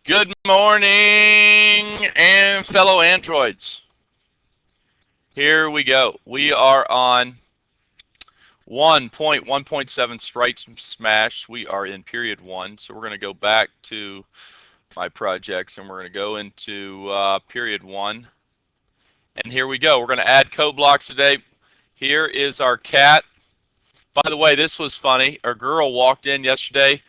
Good morning, and fellow androids. Here we go. We are on 1.1.7 Sprite Smash. We are in period 1, so we're going to go back to my projects, and we're going to go into period 1. And here we go. We're going to add code blocks today. Here is our cat. By the way, this was funny. A girl walked in yesterday.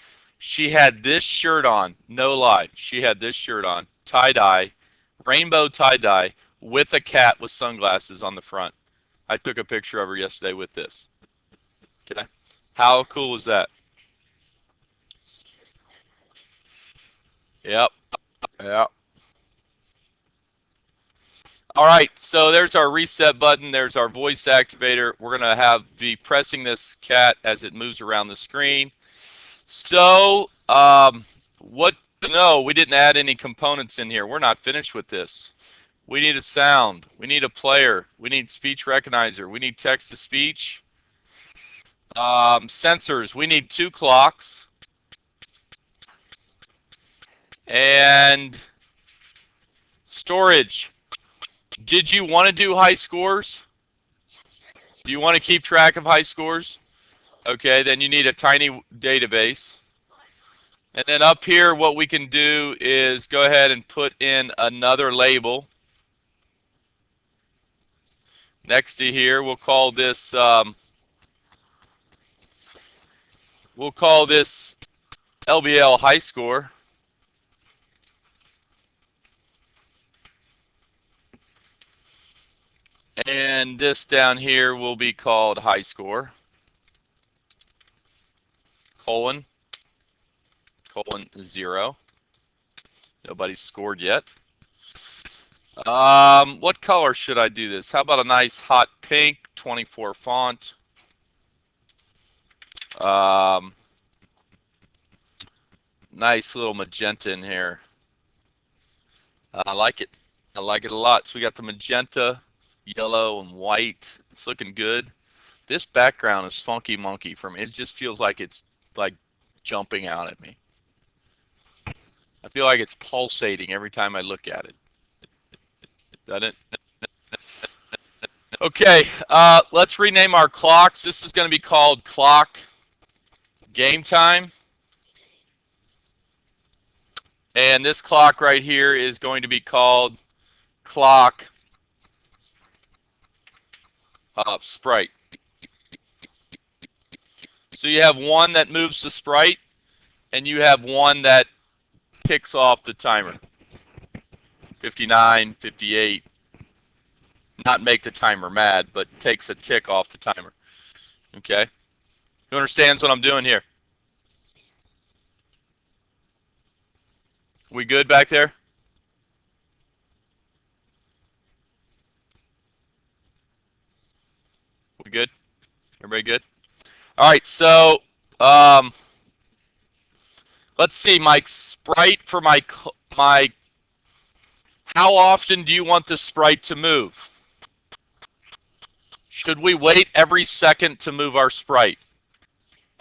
She had this shirt on. No lie. She had this shirt on. Tie-dye. Rainbow tie-dye with a cat with sunglasses on the front. I took a picture of her yesterday with this. Okay. How cool was that? Yep. Yep. All right, so there's our reset button. There's our voice activator. We're going to be pressing this cat as it moves around the screen. So, no, we didn't add any components in here. We're not finished with this. We need a sound. We need a player. We need speech recognizer. We need text-to-speech. Sensors. We need 2 clocks. And storage. Did you want to do high scores? Do you want to keep track of high scores? Okay, then you need a tiny database. And then up here, what we can do is go ahead and put in another label. Next to here, we'll call this LBL high score. And this down here will be called high score. Colon 0. Nobody's scored yet. What color should I do this? How about a nice hot pink, 24 font? Nice little magenta in here. I like it. I like it a lot. So we got the magenta, yellow, and white. It's looking good. This background is funky monkey for me. It just feels like it's like jumping out at me. I feel like it's pulsating every time I look at it. Doesn't it? Okay, let's rename our clocks. This is going to be called Clock Game Time. And this clock right here is going to be called Clock Sprite. So you have one that moves the sprite, and you have one that kicks off the timer. 59, 58. Not make the timer mad, but takes a tick off the timer. Okay? Who understands what I'm doing here? We good back there? We good? Everybody good? All right, so let's see, my sprite for my how often do you want the sprite to move? Should we wait every second to move our sprite?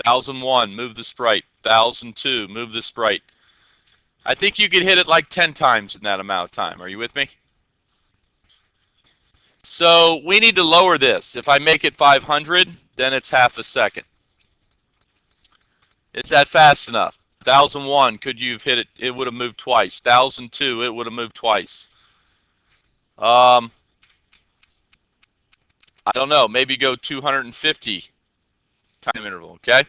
1001, move the sprite. 1002, move the sprite. I think you could hit it like 10 times in that amount of time. Are you with me? So we need to lower this. If I make it 500, then it's half a second. Is that fast enough? 1001, could you have hit it? It would have moved twice. 1002, it would have moved twice. I don't know. Maybe go 250 time interval, okay?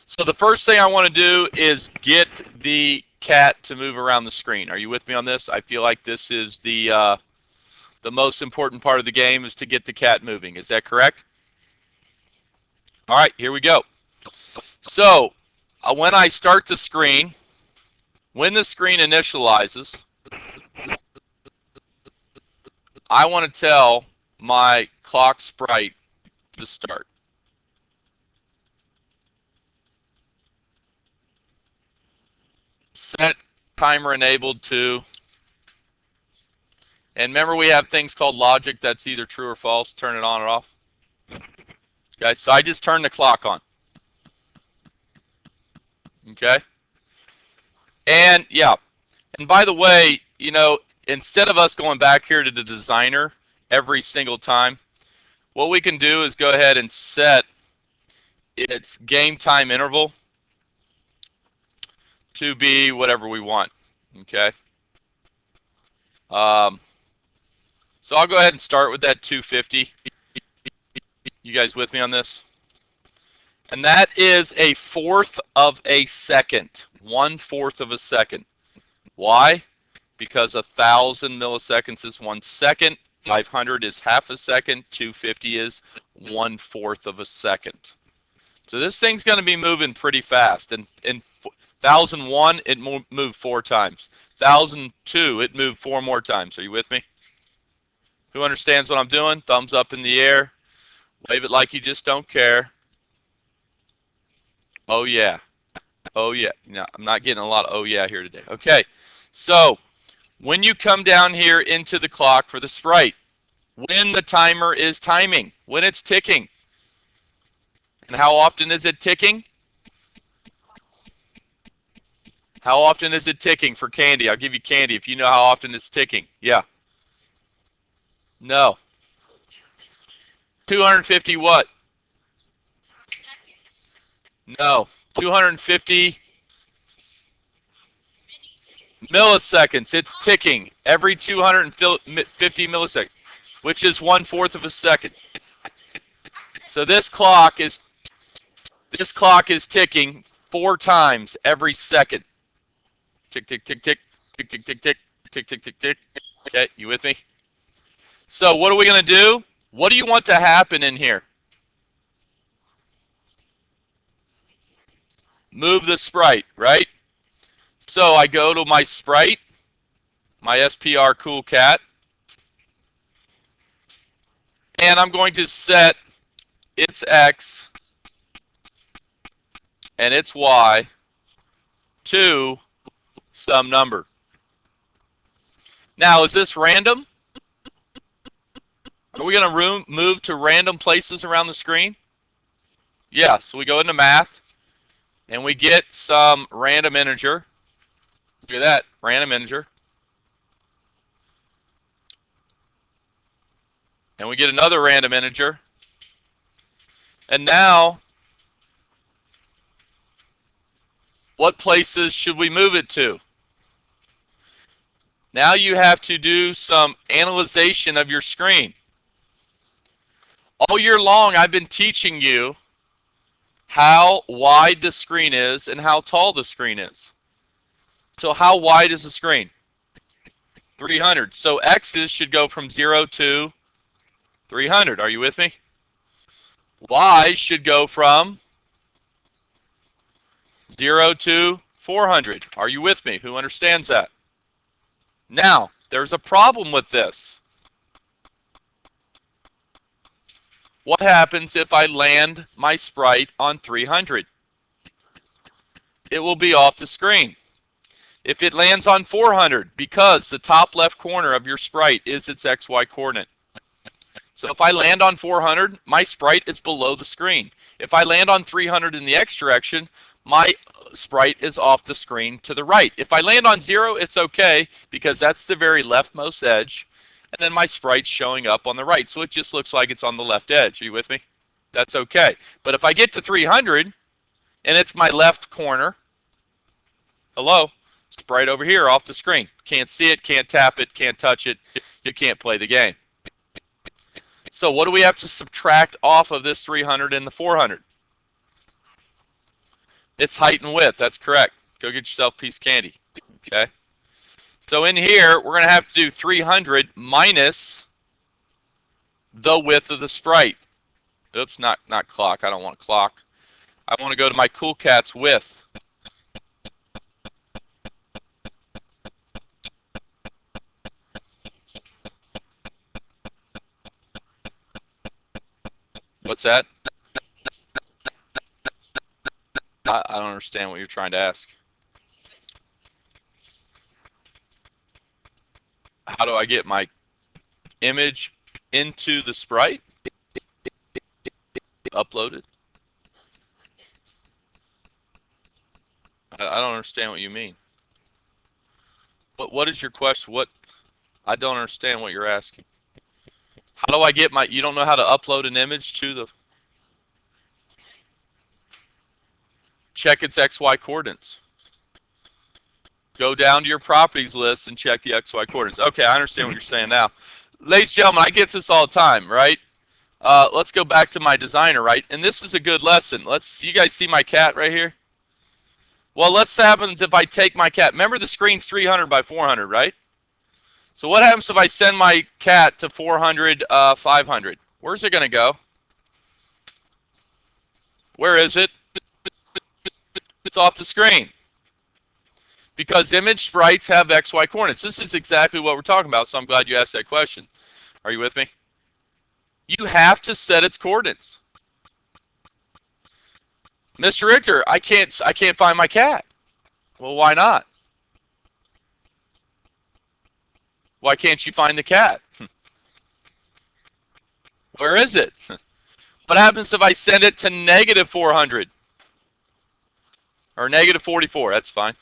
So the first thing I want to do is get the cat to move around the screen. Are you with me on this? I feel like this is the most important part of the game is to get the cat moving. Is that correct? All right, here we go. So when I start the screen, when the screen initializes, I want to tell my clock sprite to start. Set timer enabled to. And remember, we have things called logic that's either true or false. Turn it on or off. Okay, so I just turned the clock on. Okay. And yeah, And by the way, you know, instead of us going back here to the designer every single time, what we can do is go ahead and set its game time interval to be whatever we want. Okay. Um, so I'll go ahead and start with that 250. You guys with me on this? And that is a fourth of a second. 1/4 of a second. Why? Because 1,000 milliseconds is 1 second. 500 is half a second. 250 is 1/4 of a second. So this thing's going to be moving pretty fast. And in 1001, it moved 4 times. 1002, it moved 4 more times. Are you with me? Who understands what I'm doing? Thumbs up in the air. Wave it like you just don't care. Oh yeah. Oh yeah. Now, I'm not getting a lot of oh yeah here today. Okay. So when you come down here into the clock for the sprite, when the timer is timing, when it's ticking, and how often is it ticking? How often is it ticking for candy? I'll give you candy if you know how often it's ticking. Yeah. No. 250 what? No. 250 milliseconds. It's ticking every 250 milliseconds, which is 1/4 of a second. So this clock is ticking 4 times every second. Tick, tick, tick, tick, tick, tick, tick, tick, tick, tick, tick, tick. Okay, you with me? So what are we going to do? What do you want to happen in here? Move the sprite, right? So I go to my sprite, my SPR cool cat, and I'm going to set its X and its Y to some number. Now, is this random? Are we going to move to random places around the screen? Yeah, so we go into math, and we get some random integer. Look at that, random integer. And we get another random integer. And now, what places should we move it to? Now you have to do some analyzation of your screen. All year long, I've been teaching you how wide the screen is and how tall the screen is. So how wide is the screen? 300. So X's should go from 0 to 300. Are you with me? Y should go from 0 to 400. Are you with me? Who understands that? Now, there's a problem with this. What happens if I land my sprite on 300? It will be off the screen. If it lands on 400, because the top left corner of your sprite is its XY coordinate. So if I land on 400, my sprite is below the screen. If I land on 300 in the X direction, my sprite is off the screen to the right. If I land on 0, it's okay, because that's the very leftmost edge. And then my sprite's showing up on the right. So it just looks like it's on the left edge. Are you with me? That's okay. But if I get to 300, and it's my left corner, hello, sprite over here off the screen. Can't see it, can't tap it, can't touch it. You can't play the game. So what do we have to subtract off of this 300 and the 400? It's height and width. That's correct. Go get yourself a piece of candy. Okay. So in here, we're going to have to do 300 minus the width of the sprite. Oops, not clock. I don't want a clock. I want to go to my cool cat's width. What's that? I don't understand what you're trying to ask. How do I get my image into the sprite? Uploaded? I don't understand what you mean. What is your question? What? I don't understand what you're asking. How do I get my? You don't know how to upload an image to the? Check its XY coordinates. Go down to your properties list and check the XY coordinates. Okay, I understand what you're saying now. Ladies and gentlemen, I get this all the time, right? Let's go back to my designer, right? And this is a good lesson. You guys see my cat right here? Well, what happens if I take my cat? Remember the screen's 300 by 400, right? So what happens if I send my cat to 400, 500? Where's it going to go? Where is it? It's off the screen. Because image sprites have XY coordinates. This is exactly what we're talking about, so I'm glad you asked that question. Are you with me? You have to set its coordinates. Mr. Richter, I can't find my cat. Well, why not? Why can't you find the cat? Where is it? What happens if I send it to negative 400? Or negative 44, that's fine.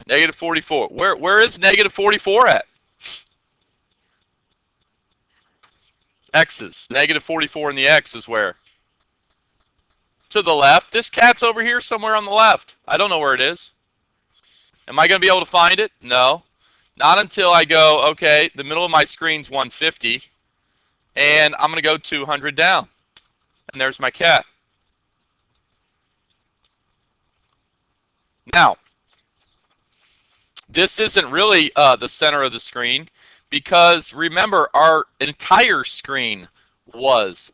Negative 44. Where is negative 44 at? X's. Negative 44 in the X is where? To the left. This cat's over here somewhere on the left. I don't know where it is. Am I going to be able to find it? No. Not until I go, okay, the middle of my screen's 150, and I'm going to go 200 down. And there's my cat. Now, this isn't really the center of the screen, because remember, our entire screen was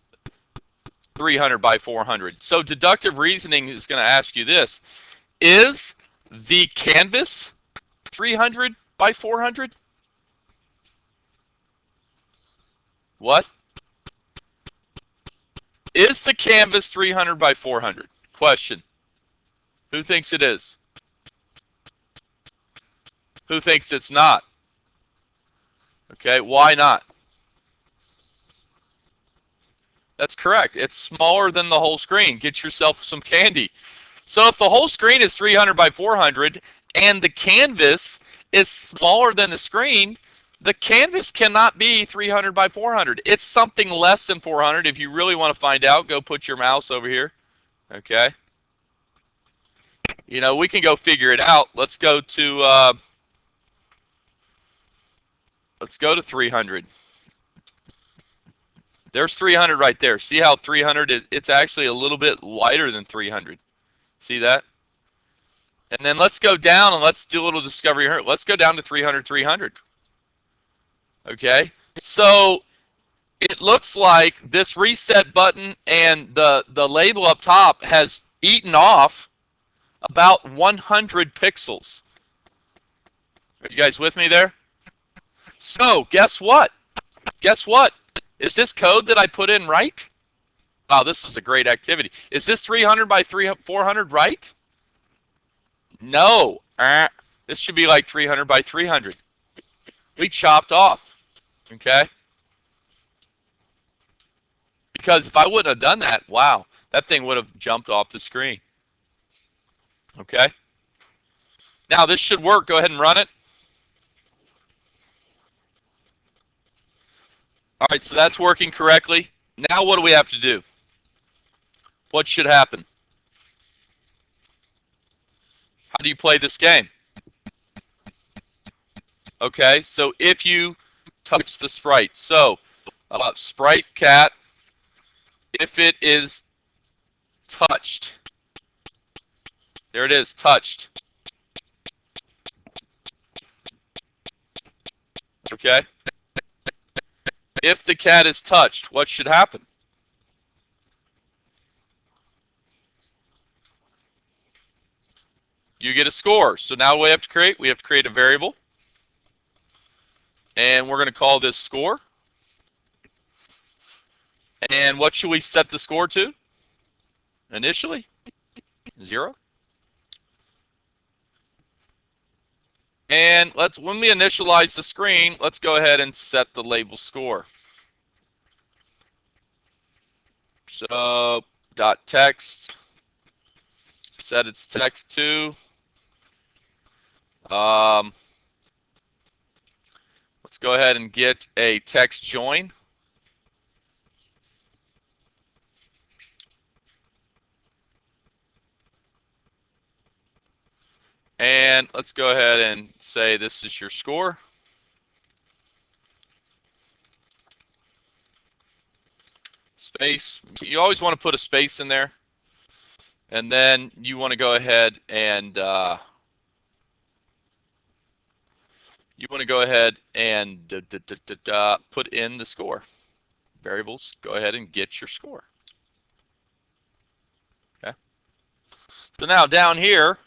300 by 400. So deductive reasoning is going to ask you this. Is the canvas 300 by 400? What? Is the canvas 300 by 400? Question. Who thinks it is? Who thinks it's not? Okay, why not? That's correct. It's smaller than the whole screen. Get yourself some candy. So if the whole screen is 300 by 400 and the canvas is smaller than the screen, the canvas cannot be 300 by 400. It's something less than 400. If you really want to find out, go put your mouse over here. Okay. You know, we can go figure it out. Let's go to 300. There's 300 right there. See how 300, it's actually a little bit lighter than 300. See that? And then let's go down and let's do a little discovery here. Let's go down to 300, 300. Okay? So it looks like this reset button and the label up top has eaten off about 100 pixels. Are you guys with me there? So guess what? Guess what? Is this code that I put in right? Wow, this is a great activity. Is this 300 by 400 right? No. This should be like 300 by 300. We chopped off. Okay? Because if I wouldn't have done that, wow, that thing would have jumped off the screen. Okay? Now this should work. Go ahead and run it. All right, so that's working correctly. Now what do we have to do? What should happen? How do you play this game? Okay, so if you touch the sprite. So, sprite cat, if it is touched. There it is, touched. Okay? If the cat is touched, what should happen? You get a score. So now we have to create a variable. And we're going to call this score. And what should we set the score to? Initially, 0. And when we initialize the screen, let's go ahead and set the label score. So .text, set its text to let's go ahead and get a text join. And let's go ahead and say this is your score. Space. You always want to put a space in there. And then you want to go ahead and put in the score. Variables, go ahead and get your score. Okay. So now down here,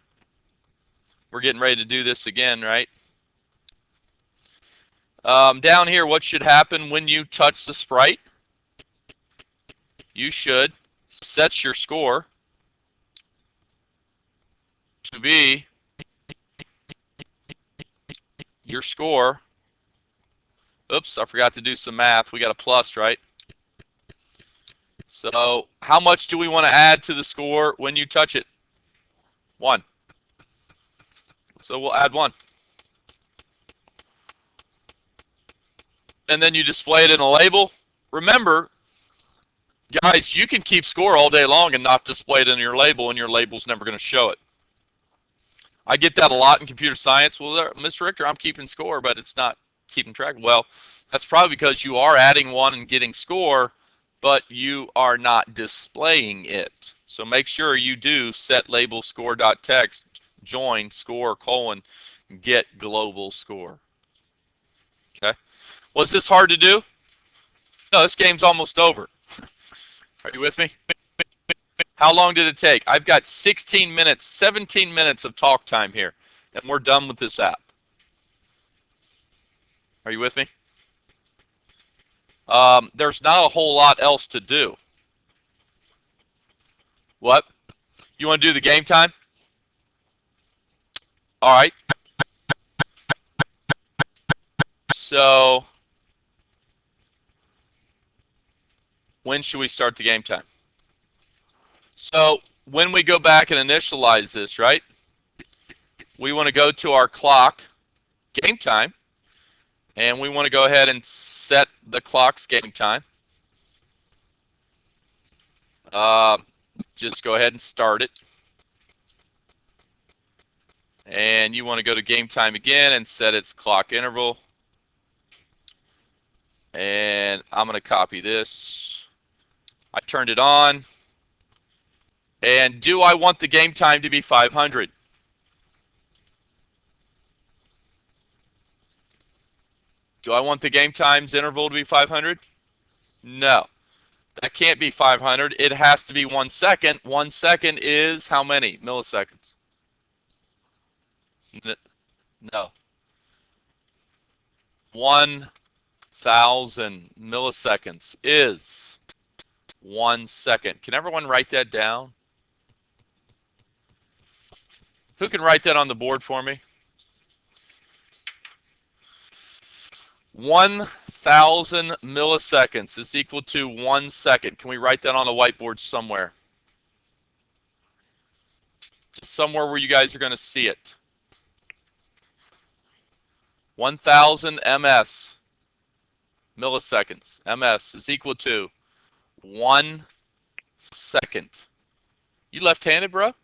we're getting ready to do this again, right? Down here, what should happen when you touch the sprite? You should set your score to be your score. Oops, I forgot to do some math. We got a plus, right? So how much do we want to add to the score when you touch it? 1. So we'll add 1. And then you display it in a label. Remember, guys, you can keep score all day long and not display it in your label, and your label's never going to show it. I get that a lot in computer science. Well, Mr. Richter, I'm keeping score, but it's not keeping track. Well, that's probably because you are adding 1 and getting score, but you are not displaying it. So make sure you do set label score.text, join score, get global score. Okay. Was this hard to do? No, this game's almost over. Are you with me? How long did it take? I've got 16 minutes, 17 minutes of talk time here, and we're done with this app. Are you with me? There's not a whole lot else to do. What? You want to do the game time? All right. So, when should we start the game time? So, when we go back and initialize this, right? We want to go to our clock, game time, and we want to go ahead and set the clock's game time. Just go ahead and start it. And you want to go to game time again and set its clock interval. And I'm going to copy this. I turned it on. And do I want the game time to be 500? Do I want the game times interval to be 500? No. That can't be 500. It has to be 1 second. 1 second is how many milliseconds? No. 1,000 milliseconds is 1 second. Can everyone write that down? Who can write that on the board for me? 1,000 milliseconds is equal to 1 second. Can we write that on the whiteboard somewhere? Just somewhere where you guys are going to see it. 1,000 ms, milliseconds, ms is equal to 1 second. You left-handed, bro?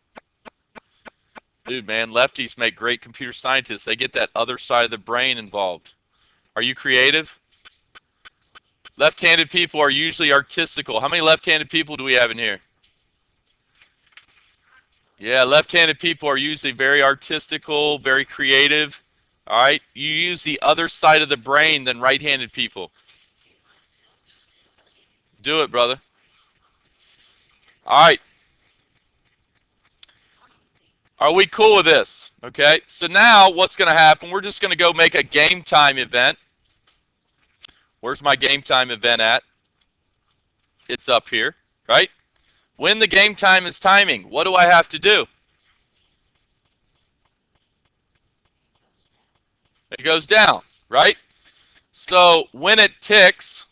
Dude, man, lefties make great computer scientists. They get that other side of the brain involved. Are you creative? Left-handed people are usually artistical. How many left-handed people do we have in here? Yeah, left-handed people are usually very artistical, very creative. All right? You use the other side of the brain than right-handed people. Do it, brother. All right. Are we cool with this? Okay. So now what's going to happen, we're just going to go make a game time event. Where's my game time event at? It's up here, right? When the game time is timing, what do I have to do? It goes down, right? So when it ticks,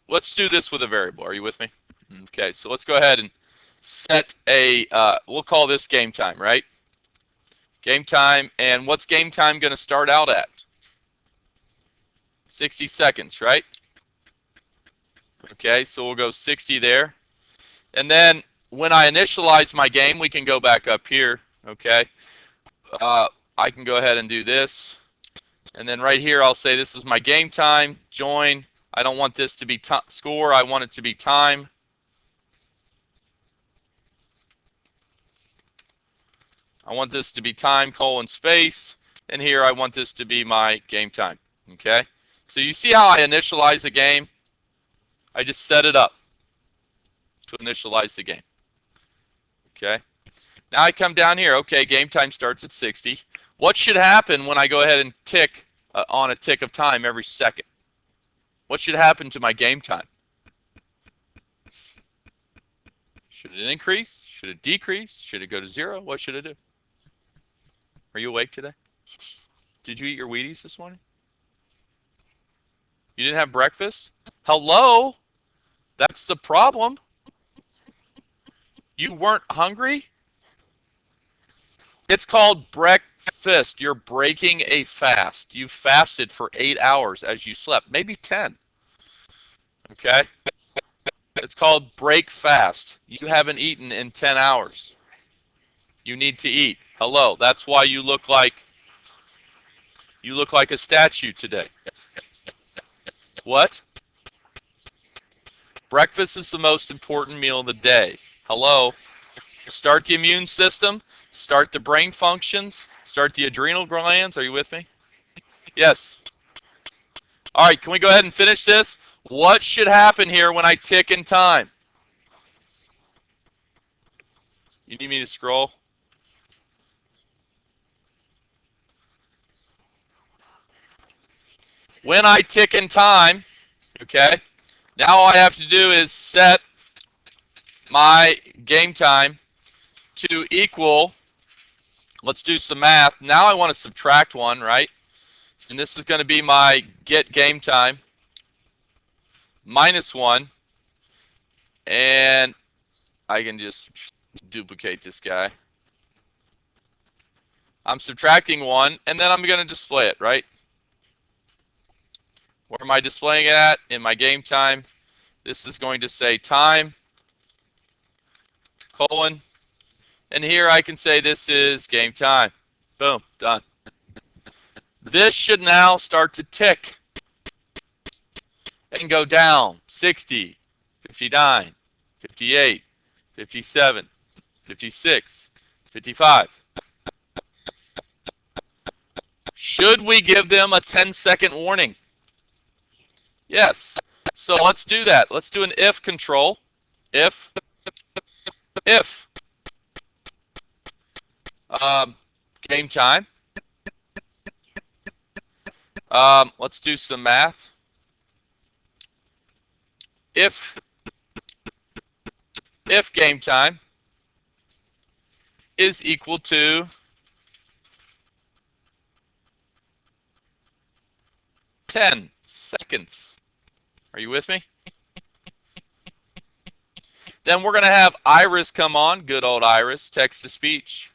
let's do this with a variable. Are you with me? Okay, so let's go ahead and set a, we'll call this game time, right? Game time, and what's game time going to start out at? 60 seconds, right? Okay, so we'll go 60 there. And then when I initialize my game, we can go back up here, okay? I can go ahead and do this. And then right here, I'll say this is my game time, join. I don't want this to be score, I want it to be time. I want this to be time, colon, space. And here I want this to be my game time, okay? So you see how I initialize the game? I just set it up to initialize the game, okay? Now I come down here, okay, game time starts at 60. What should happen when I go ahead and tick on a tick of time every second? What should happen to my game time? Should it increase? Should it decrease? Should it go to 0? What should it do? Are you awake today? Did you eat your Wheaties this morning? You didn't have breakfast? Hello? That's the problem. You weren't hungry? It's called breakfast. You're breaking a fast. You fasted for 8 hours as you slept, maybe 10. Okay? It's called break fast. You haven't eaten in 10 hours. You need to eat. Hello. That's why you look like a statue today. What? Breakfast is the most important meal of the day. Hello. Start the immune system. Start the brain functions. Start the adrenal glands. Are you with me? Yes. All right, can we go ahead and finish this? What should happen here when I tick in time? You need me to scroll? When I tick in time, okay, now all I have to do is set my game time to equal, let's do some math. Now I want to subtract 1, right? And this is going to be my get game time minus 1. And I can just duplicate this guy. I'm subtracting 1, and then I'm going to display it, right? Where am I displaying it at? In my game time. This is going to say time, colon, and here I can say this is game time. Boom, done. This should now start to tick and go down. 60, 59, 58, 57, 56, 55. Should we give them a 10-second warning? Yes. So let's do that. Let's do an if control. If game time. Let's do some math. If game time is equal to 10 seconds. Are you with me? Then we're going to have Iris come on. Good old Iris, text to speech.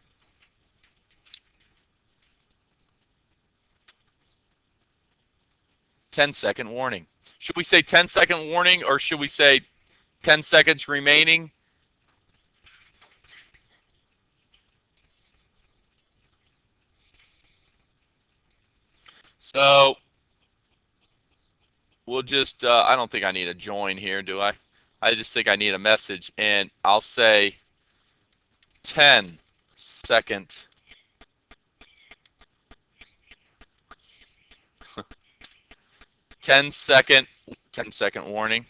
"10-second warning." Should we say 10-second warning, or should we say 10 seconds remaining? So we'll just, I don't think I need a join here, do I? I just think I need a message, and I'll say 10-second. 10-second warning.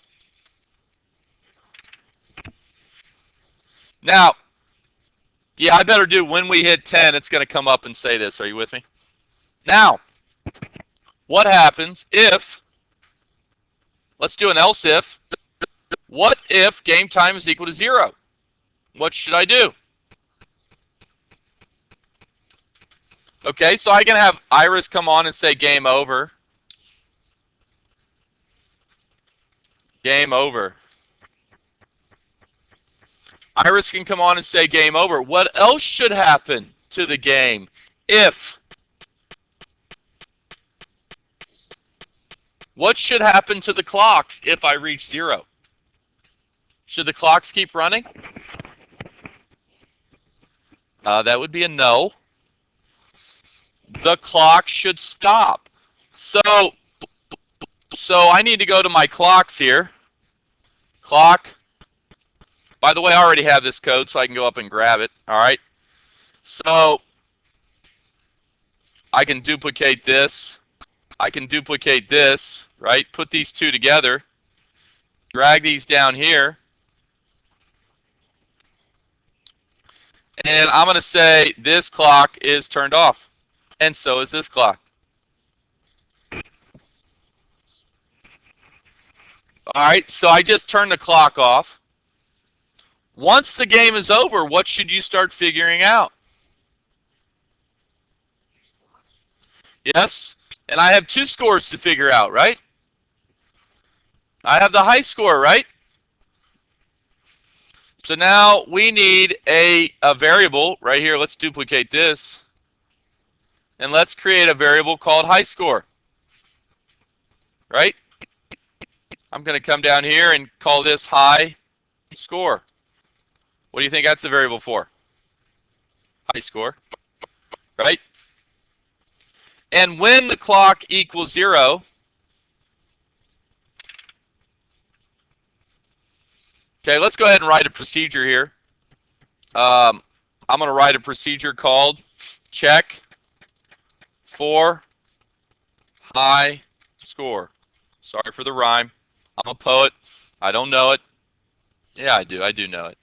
Now, yeah, I better do when we hit 10, it's going to come up and say this. Are you with me? Now, what happens if, let's do an else if. What if game time is equal to 0? What should I do? Okay, so I can have Iris come on and say game over. Game over. Iris can come on and say game over. What else should happen to the game if? What should happen to the clocks if I reach 0? Should the clocks keep running? That would be a no. The clock should stop. So I need to go to my clocks here. Clock. By the way, I already have this code, so I can go up and grab it. All right. So I can duplicate this. I can duplicate this, right? Put these two together. Drag these down here. And I'm going to say this clock is turned off. And so is this clock. All right, so I just turned the clock off. Once the game is over, what should you start figuring out? Yes, and I have 2 scores to figure out, right? I have the high score, right? So now we need a variable right here. Let's duplicate this. And let's create a variable called high score. Right? I'm going to come down here and call this high score. What do you think that's a variable for? High score. Right? And when the clock equals 0, okay, let's go ahead and write a procedure here. I'm going to write a procedure called check for high score. Sorry for the rhyme. I'm a poet. I don't know it. Yeah, I do. I do know it.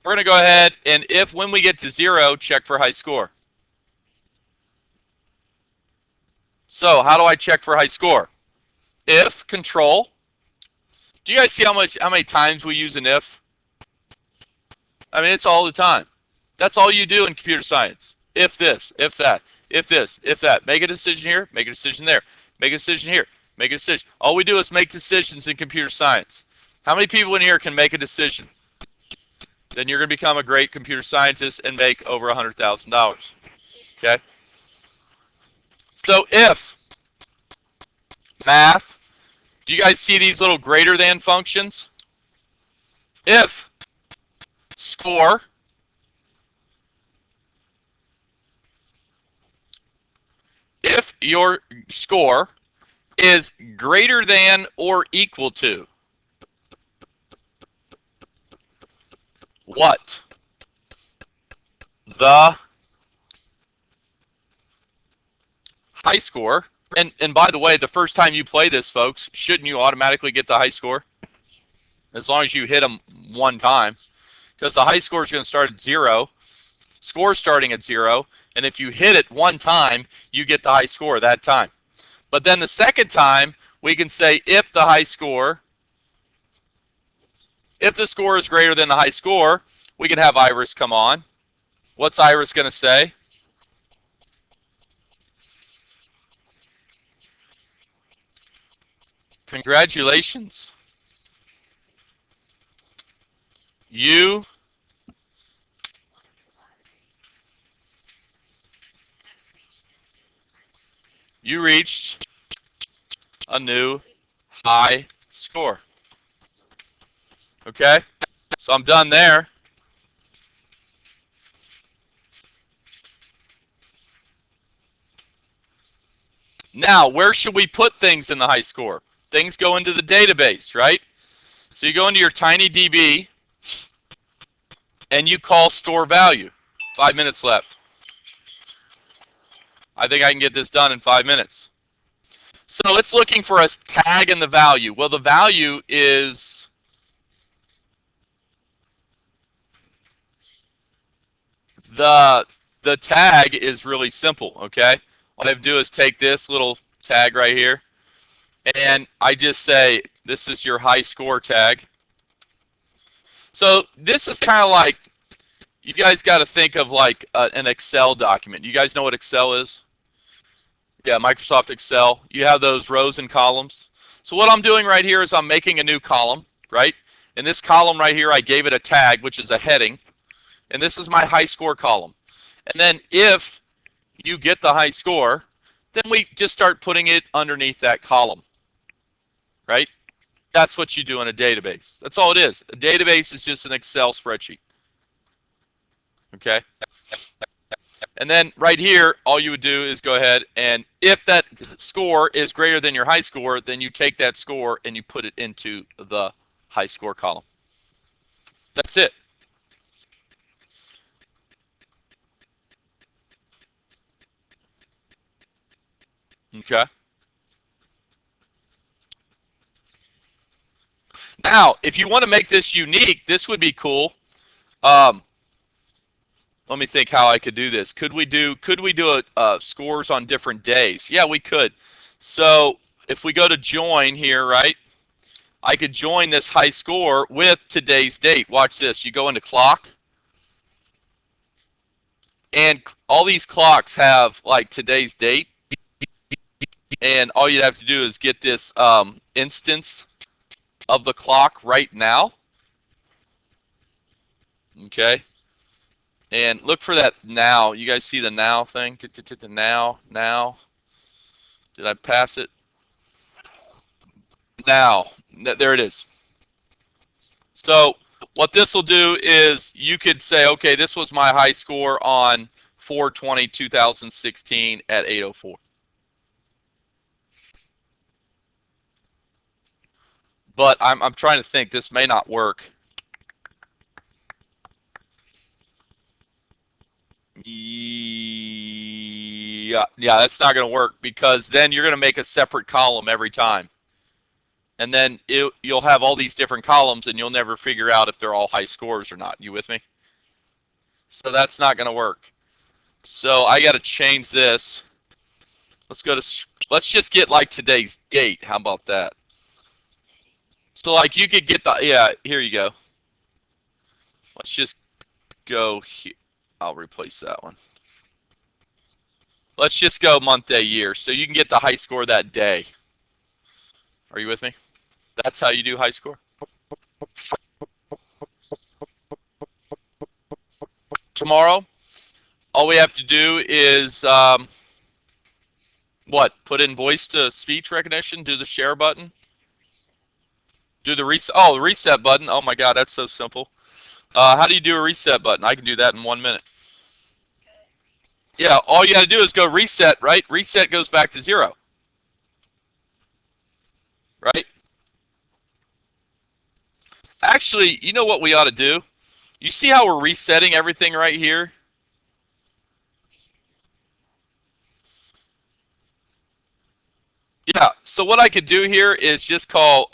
We're going to go ahead and if when we get to 0, check for high score. So how do I check for high score? If control. Do you guys see how many times we use an if? I mean, it's all the time. That's all you do in computer science. If this, if that, if this, if that. Make a decision here, make a decision there. Make a decision here, make a decision. All we do is make decisions in computer science. How many people in here can make a decision? Then you're going to become a great computer scientist and make over $100,000. Okay? So if math, do you guys see these little greater than functions? If score if your score is greater than or equal to what? The high score. And by the way, the first time you play this, folks, shouldn't you automatically get the high score? As long as you hit them one time. Because the high score is going to start at 0. Score starting at 0. And if you hit it one time, you get the high score that time. But then the second time, we can say if the high score, if the score is greater than the high score, we can have Iris come on. What's Iris going to say? Congratulations. You reached a new high score. Okay? So I'm done there. Now, where should we put things in the high score? Things go into the database, right? So you go into your TinyDB and you call store value. 5 minutes left. I think I can get this done in 5 minutes. So it's looking for a tag in the value. Well, the value is the tag is really simple, okay? All I have to do is take this little tag right here, and I just say, this is your high score tag. So this is kind of like, you guys got to think of like an Excel document. You guys know what Excel is? Yeah, Microsoft Excel. You have those rows and columns. So what I'm doing right here is I'm making a new column, right? In this column right here, I gave it a tag, which is a heading. And this is my high score column. And then if you get the high score, then we just start putting it underneath that column, right? That's what you do in a database. That's all it is. A database is just an Excel spreadsheet, okay? And then right here, all you would do is go ahead and if that score is greater than your high score, then you take that score and you put it into the high score column. That's it. Okay. Now, if you want to make this unique, this would be cool. Let me think how I could do this. Could we do scores on different days? Yeah, we could. So if we go to join here, right, I could join this high score with today's date. Watch this. You go into clock, and all these clocks have like today's date, and all you'd have to do is get this instance of the clock right now. Okay. And look for that now. You guys see the now thing? Now. Did I pass it? Now. There it is. So what this will do is you could say, okay, this was my high score on 4/20/2016 at 8:04. But I'm trying to think. This may not work. Yeah, that's not going to work because then you're going to make a separate column every time. And then you'll have all these different columns and you'll never figure out if they're all high scores or not. You with me? So that's not going to work. So I got to change this. Let's just get like today's date. How about that? So like you could get here you go. Let's just go here. I'll replace that one. Let's just go month, day, year. So you can get the high score that day. Are you with me? That's how you do high score. Tomorrow, all we have to do is what? Put in voice to speech recognition, do the share button. Do the reset. Oh, the reset button. Oh my God, that's so simple. How do you do a reset button? I can do that in 1 minute. Yeah, all you got to do is go reset, right? Reset goes back to 0. Right? Actually, you know what we ought to do? You see how we're resetting everything right here? Yeah, so what I could do here is just call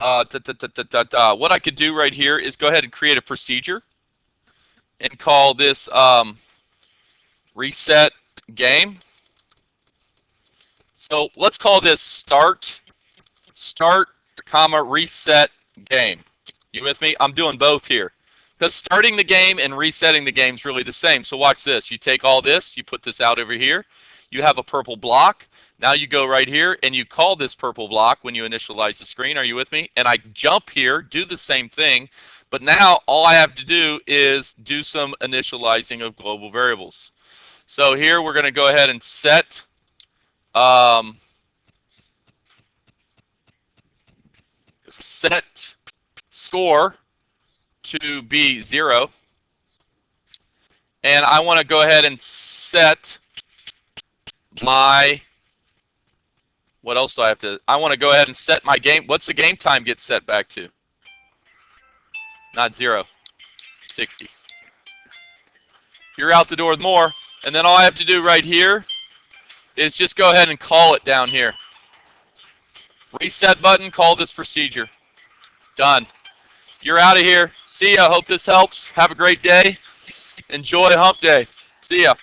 what I could do right here is go ahead and create a procedure and call this reset game. So let's call this start, comma, reset game. You with me? I'm doing both here. Because starting the game and resetting the game is really the same. So watch this. You take all this, you put this out over here. You have a purple block. Now you go right here and you call this purple block when you initialize the screen. Are you with me? And I jump here, do the same thing. But now all I have to do is do some initializing of global variables. So here we're going to go ahead and set score to be 0. And I want to go ahead and set my, what else do I have to, I want to go ahead and set my game, what's the game time get set back to? Not 0, 60. You're out the door with more. And then all I have to do right here is just go ahead and call it down here. Reset button, call this procedure. Done. You're out of here. See ya. Hope this helps. Have a great day. Enjoy hump day. See ya.